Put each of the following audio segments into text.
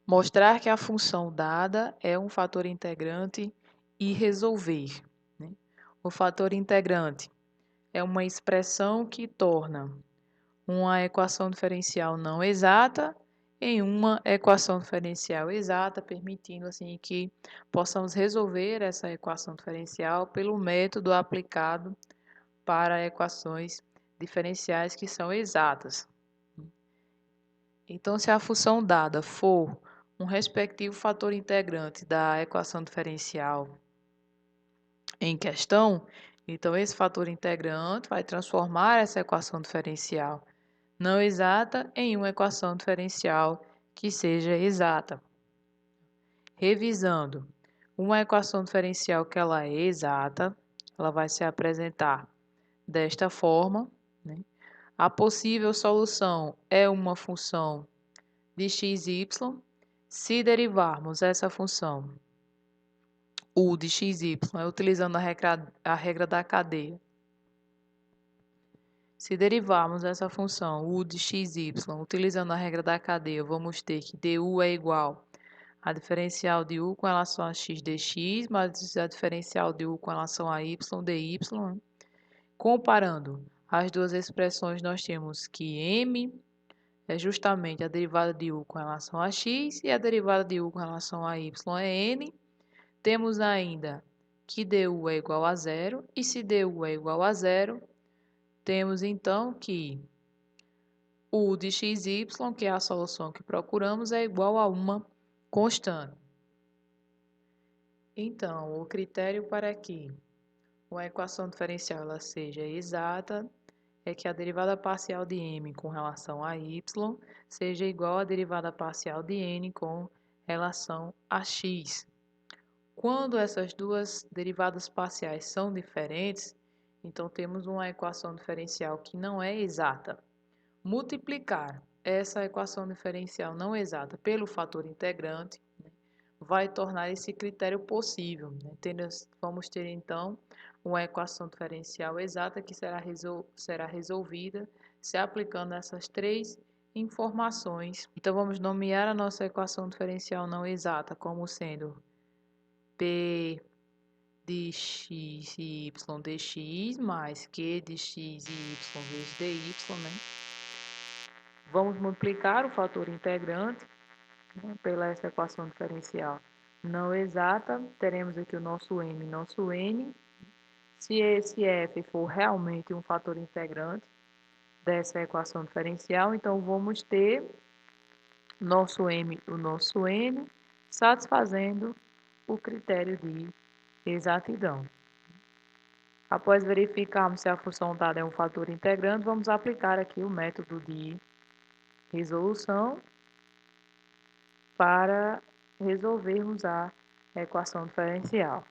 mostrar que a função dada é um fator integrante e resolver, né? O fator integrante é uma expressão que torna uma equação diferencial não exata em uma equação diferencial exata, permitindo assim que possamos resolver essa equação diferencial pelo método aplicado para equações diferenciais que são exatas. Então, se a função dada for um respectivo fator integrante da equação diferencial em questão, então esse fator integrante vai transformar essa equação diferencial não exata em uma equação diferencial que seja exata. Revisando, uma equação diferencial que ela é exata, ela vai se apresentar desta forma, né? A possível solução é uma função de x, y, se derivarmos essa função u de x, y, utilizando a regra da cadeia. Se derivarmos essa função u de x, y, utilizando a regra da cadeia, vamos ter que du é igual a diferencial de u com relação a x dx, mais a diferencial de u com relação a y dy. Comparando as duas expressões, nós temos que m é justamente a derivada de u com relação a x e a derivada de u com relação a y é n. Temos ainda que du é igual a zero, e se du é igual a zero, temos então que u de xy, que é a solução que procuramos, é igual a uma constante. Então, o critério para que uma equação diferencial ela seja exata é que a derivada parcial de m com relação a y seja igual à derivada parcial de n com relação a x. Quando essas duas derivadas parciais são diferentes, então temos uma equação diferencial que não é exata. Multiplicar essa equação diferencial não exata pelo fator integrante, né, vai tornar esse critério possível, né? Vamos ter então uma equação diferencial exata que será resolvida se aplicando essas três informações. Então vamos nomear a nossa equação diferencial não exata como sendo P de x e y dx mais Q de x e y vezes dy, né? Vamos multiplicar o fator integrante, né, pela essa equação diferencial não exata. Teremos aqui o nosso m e nosso n. Se esse f for realmente um fator integrante dessa equação diferencial, então vamos ter nosso m e o nosso n satisfazendo o critério de exatidão. Após verificarmos se a função dada é um fator integrante, vamos aplicar aqui o método de resolução para resolvermos a equação diferencial.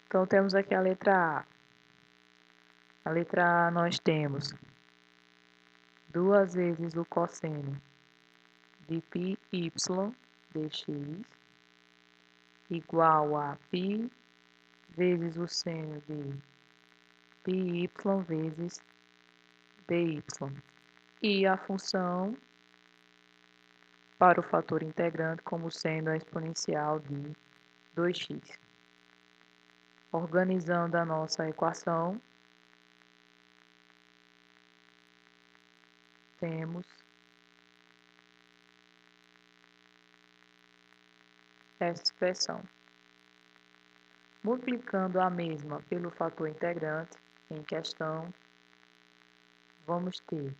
Então, temos aqui a letra A. A letra A nós temos 2 vezes o cosseno de πy dx igual a π vezes o seno de πy vezes dy. E a função para o fator integrante como sendo a exponencial de 2x. Organizando a nossa equação, temos essa expressão. Multiplicando a mesma pelo fator integrante em questão, vamos ter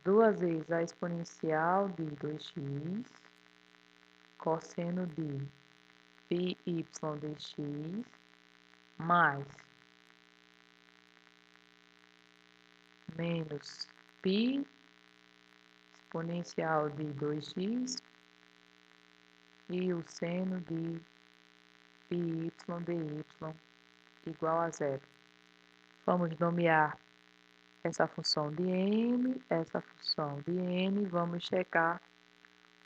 2 vezes a exponencial de 2x cosseno de πy dx mais menos π exponencial de 2x e o seno de πy dy igual a zero. Vamos nomear essa função de m, essa função de n, vamos checar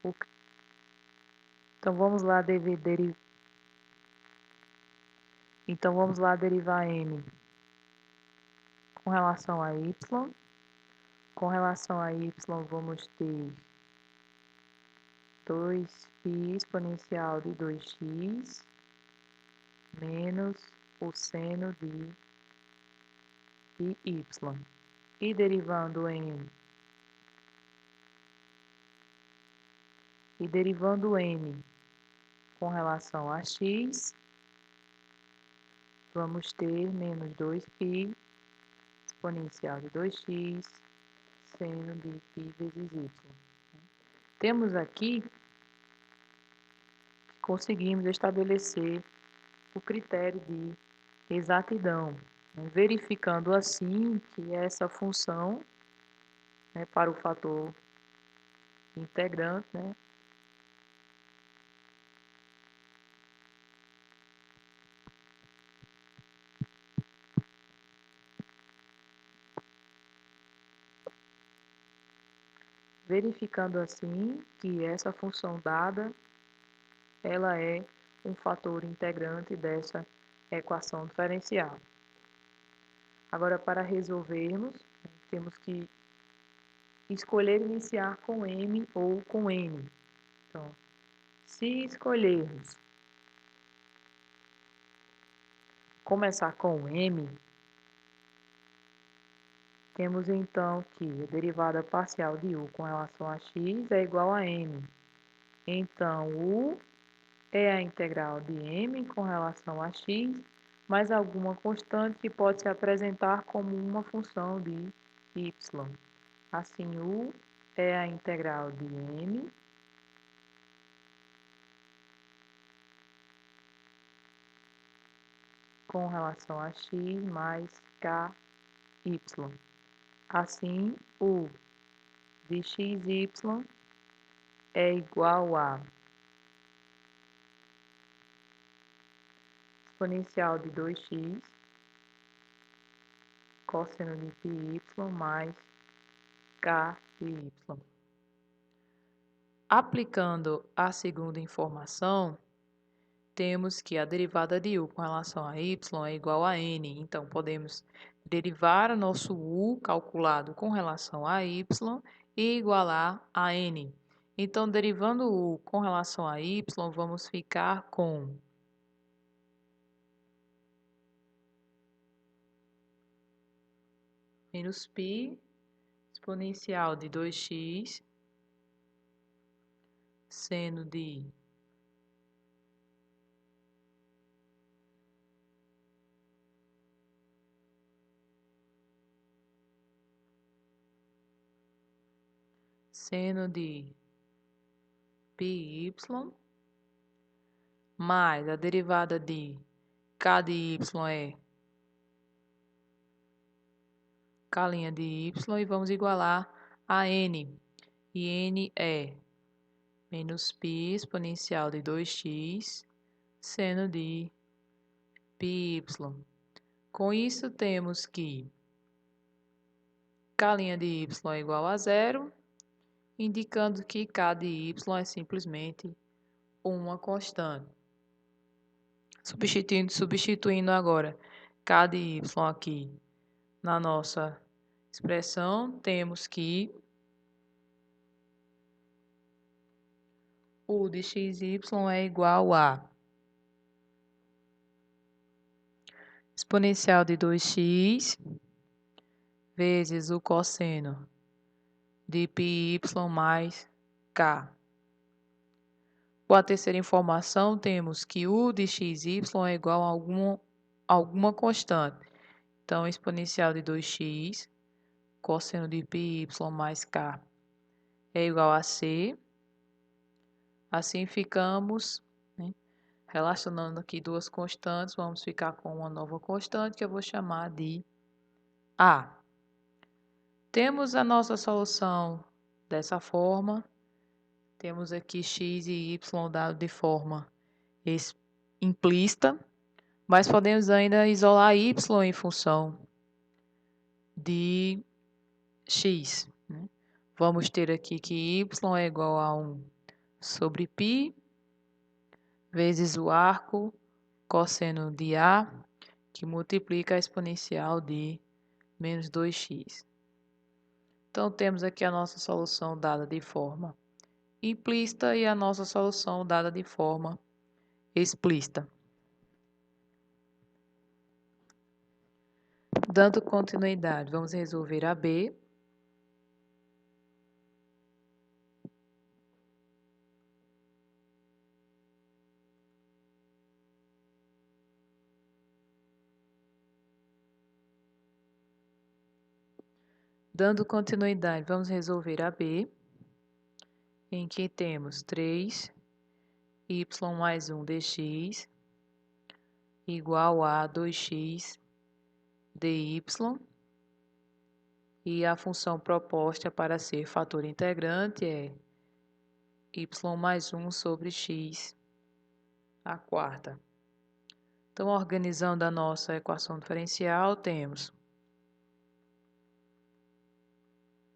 o. Então vamos lá derivar m com relação a y. Com relação a y, vamos ter 2π exponencial de 2x menos o seno de y. E derivando n com relação a x, vamos ter menos 2π exponencial de 2x seno de π vezes y. Temos aqui que conseguimos estabelecer o critério de exatidão, verificando assim que essa função, para o fator integrante, verificando assim que essa função dada, ela é um fator integrante dessa equação diferencial. Agora, para resolvermos, temos que escolher iniciar com m ou com n. Então, se escolhermos começar com m, temos então que a derivada parcial de u com relação a x é igual a m. Então, u é a integral de m com relação a x, mais alguma constante que pode se apresentar como uma função de y. Assim, u é a integral de m com relação a x mais ky. Assim, u de xy é igual a exponencial de 2x cosseno de πy mais ky. Aplicando a segunda informação, temos que a derivada de u com relação a y é igual a n. Então, podemos derivar o nosso u calculado com relação a y e igualar a n. Então, derivando u com relação a y, vamos ficar com menos π exponencial de 2x seno de πy mais a derivada de k de y é k' de y e vamos igualar a n. E n é menos π exponencial de 2x seno de πy. Com isso, temos que k' de y é igual a zero, indicando que k de y é simplesmente uma constante. Substituindo agora k de y aqui na nossa expressão, temos que u de xy é igual a exponencial de 2x vezes o cosseno de πy mais k. Com a terceira informação, temos que u de xy é igual a alguma constante. Então, exponencial de 2x, cosseno de πy mais k é igual a c. Assim ficamos, relacionando aqui duas constantes, vamos ficar com uma nova constante que eu vou chamar de a. Temos a nossa solução dessa forma. Temos aqui x e y dado de forma implícita, mas podemos ainda isolar y em função de x. Vamos ter aqui que y é igual a 1 sobre π vezes o arco cosseno de a, que multiplica a exponencial de menos 2x. Então, temos aqui a nossa solução dada de forma implícita e a nossa solução dada de forma explícita. Dando continuidade, vamos resolver a B. Dando continuidade, vamos resolver a B, em que temos 3y mais 1 dx igual a 2x dy, e a função proposta para ser fator integrante é y mais 1 sobre x à quarta. Então, organizando a nossa equação diferencial, temos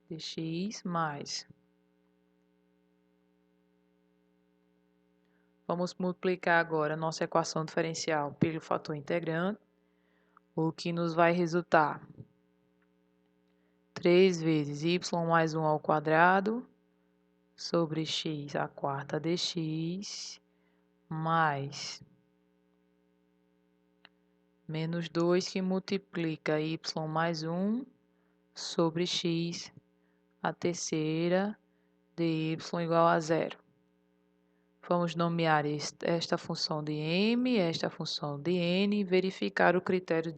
dx mais. Vamos multiplicar agora a nossa equação diferencial pelo fator integrante, o que nos vai resultar 3 vezes y mais 1 ao quadrado sobre x à quarta dx mais menos 2 que multiplica y mais 1 sobre x à terceira dy igual a zero. Vamos nomear esta função de m, esta função de n e verificar o critério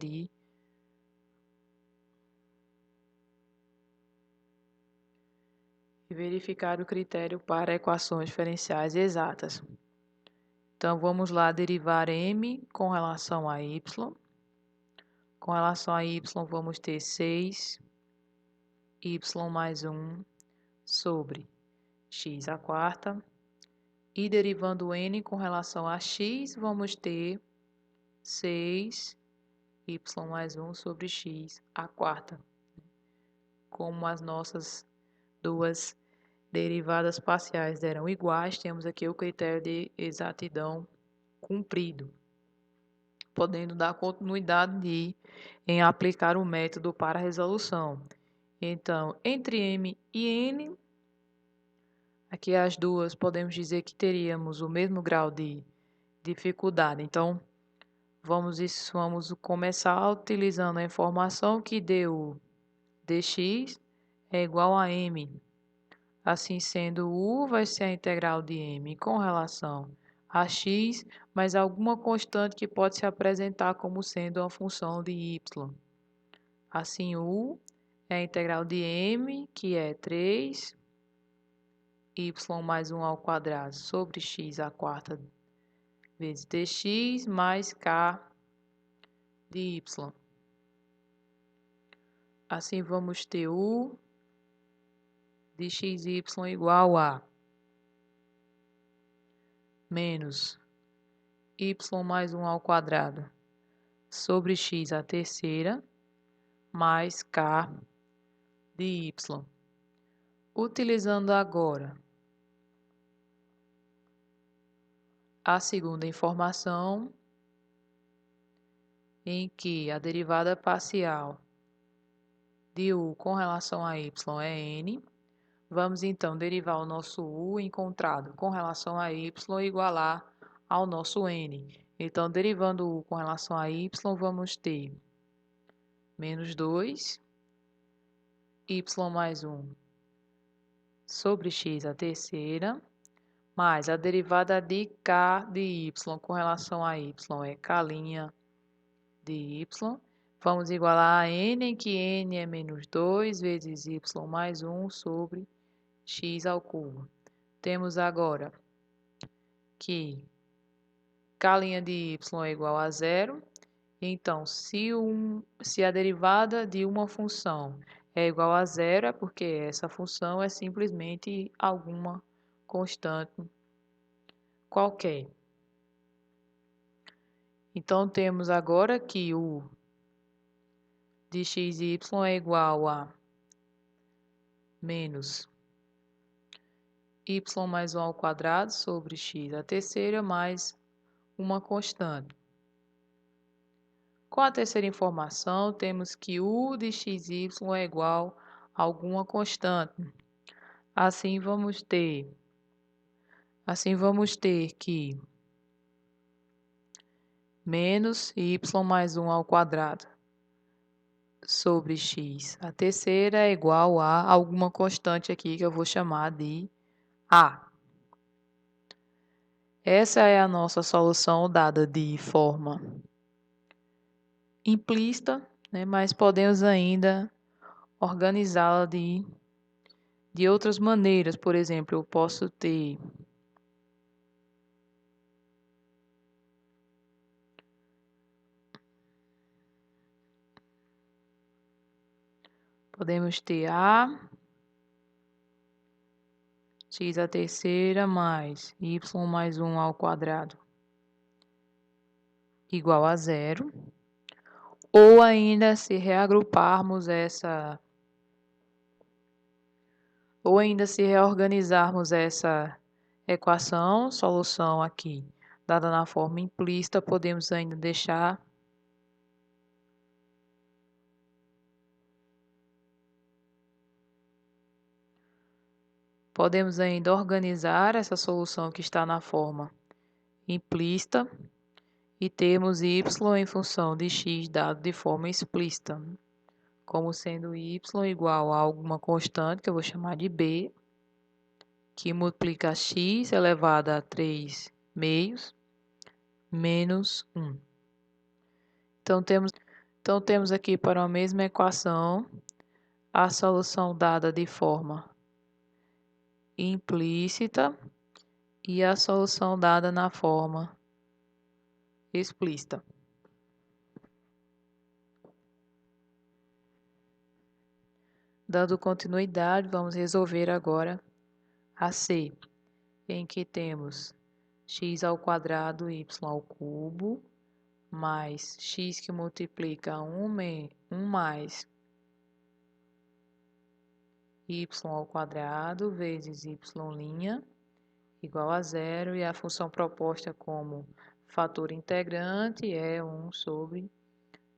para equações diferenciais exatas. Então, vamos lá derivar m com relação a y. Com relação a y, vamos ter 6y mais 1 sobre x à quarta. E derivando n com relação a x, vamos ter 6y mais 1 sobre x à quarta. Como as nossas duas derivadas parciais eram iguais, temos aqui o critério de exatidão cumprido, podendo dar continuidade em aplicar o método para a resolução. Então, entre m e n, aqui as duas podemos dizer que teríamos o mesmo grau de dificuldade. Então, vamos começar utilizando a informação que du dx é igual a m. Assim sendo, u vai ser a integral de m com relação a x, mais alguma constante que pode se apresentar como sendo uma função de y. Assim, u é a integral de m, que é 3y mais 1 ao quadrado sobre x à quarta vezes dx mais k de y. Assim, vamos ter u de xy igual a menos y mais 1 ao quadrado sobre x à terceira mais k de y. Utilizando agora a segunda informação, em que a derivada parcial de u com relação a y é n, vamos então derivar o nosso u encontrado com relação a y e igualar ao nosso n. Então, derivando u com relação a y, vamos ter menos 2, y mais 1 sobre x à terceira, mais a derivada de k de y com relação a y é k' de y. Vamos igualar a n, em que n é menos 2 vezes y mais 1 sobre x ao cubo. Temos agora que k' de y é igual a zero. Então, se a derivada de uma função é igual a zero, é porque essa função é simplesmente alguma constante qualquer. Então, temos agora que o de xy é igual a menos y mais 1 ao quadrado sobre x à terceira mais uma constante. Com a terceira informação, temos que u de xy é igual a alguma constante. Assim vamos ter que menos y mais 1 ao quadrado sobre x. A terceira é igual a alguma constante aqui que eu vou chamar de a. Essa é a nossa solução dada de forma implícita, né? Mas podemos ainda organizá-la de outras maneiras. Por exemplo, eu posso ter a x à terceira mais y mais 1 ao quadrado igual a zero. Ou ainda se reagruparmos se reorganizarmos essa equação, solução aqui, dada na forma implícita, podemos ainda organizar essa solução que está na forma implícita e termos y em função de x dado de forma explícita, como sendo y igual a alguma constante, que eu vou chamar de b, que multiplica x elevado a 3 meios menos 1. Então, temos aqui para a mesma equação a solução dada de forma implícita e a solução dada na forma explícita. Dando continuidade, vamos resolver agora a C, em que temos x ao quadrado y ao cubo mais x que multiplica 1 mais y ao quadrado vezes y' igual a zero, e a função proposta como fator integrante é 1 sobre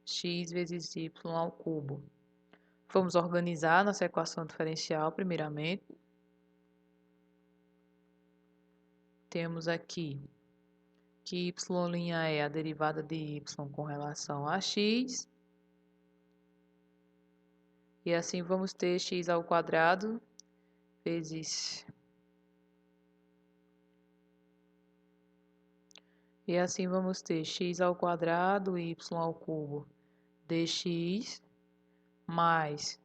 x vezes y ao cubo. Vamos organizar nossa equação diferencial primeiramente. Temos aqui que y' é a derivada de y com relação a x. E assim vamos ter x ao quadrado vezes... E assim vamos ter x ao quadrado, y ao cubo, dx, mais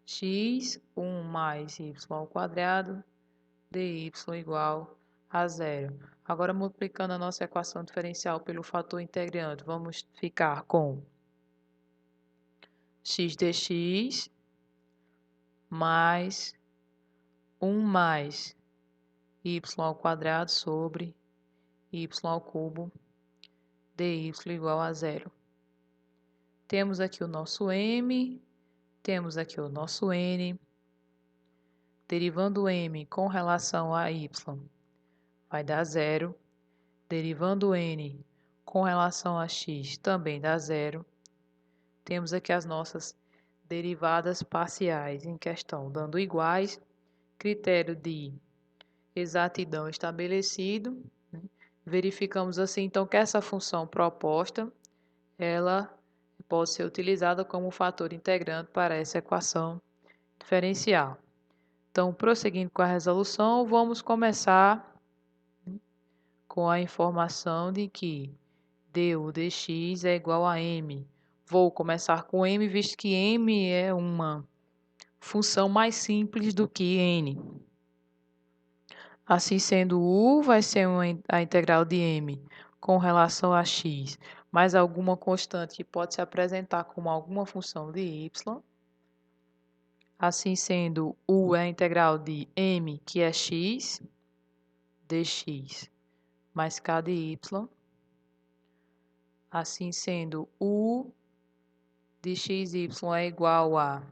x, 1 mais y ao quadrado, dy igual a zero. Agora, multiplicando a nossa equação diferencial pelo fator integrante, vamos ficar com x dx mais 1 mais y ao quadrado sobre y ao cubo, dy igual a zero. Temos aqui o nosso m, temos aqui o nosso n. Derivando m com relação a y vai dar zero. Derivando n com relação a x também dá zero. Temos aqui as nossas derivadas parciais em questão dando iguais. Critério de exatidão estabelecido. Verificamos assim, então, que essa função proposta, ela pode ser utilizada como fator integrante para essa equação diferencial. Então, prosseguindo com a resolução, vamos começar com a informação de que du dx é igual a m. Vou começar com m, visto que m é uma função mais simples do que n. Assim sendo, u vai ser a integral de m com relação a x, mais alguma constante que pode se apresentar como alguma função de y. Assim sendo, u é a integral de m, que é x, dx, mais k de y. Assim sendo, u de xy é igual a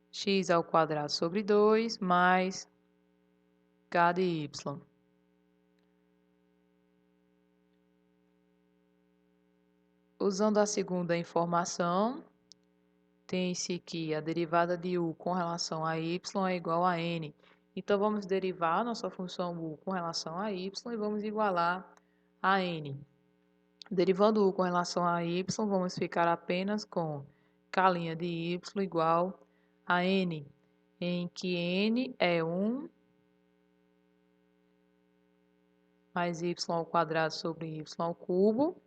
x ao quadrado sobre 2 mais k de y. Usando a segunda informação, tem-se que a derivada de u com relação a y é igual a n. Então, vamos derivar a nossa função u com relação a y e vamos igualar a n. Derivando u com relação a y, vamos ficar apenas com k' de y igual a n, em que n é 1 mais y ao quadrado sobre y ao cubo,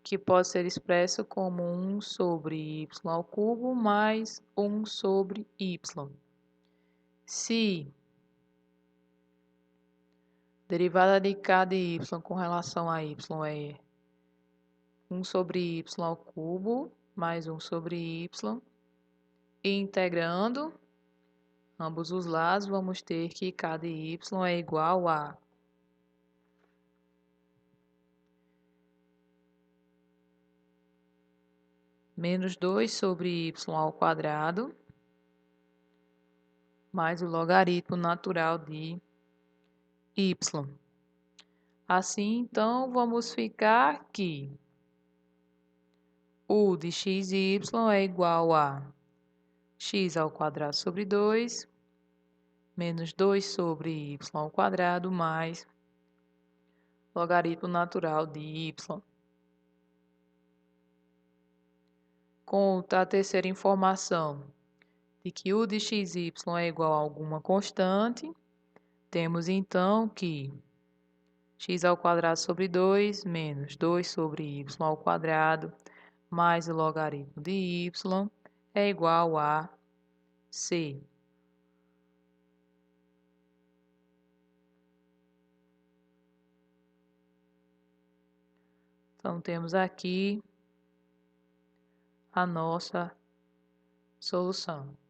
que pode ser expresso como 1 sobre y ao cubo mais 1 sobre y. Se derivada de k de y com relação a y é 1 sobre y ao cubo mais 1 sobre y, e integrando ambos os lados, vamos ter que k de y é igual a menos 2 sobre y ao quadrado mais o logaritmo natural de y. Assim, então, vamos ficar que u de x e y é igual a x ao quadrado sobre 2 menos 2 sobre y ao quadrado mais logaritmo natural de y. Com a terceira informação de que u de x e y é igual a alguma constante, temos então que x ao quadrado sobre 2 menos 2 sobre y ao quadrado mais o logaritmo de y é igual a c. Então, temos aqui a nossa solução.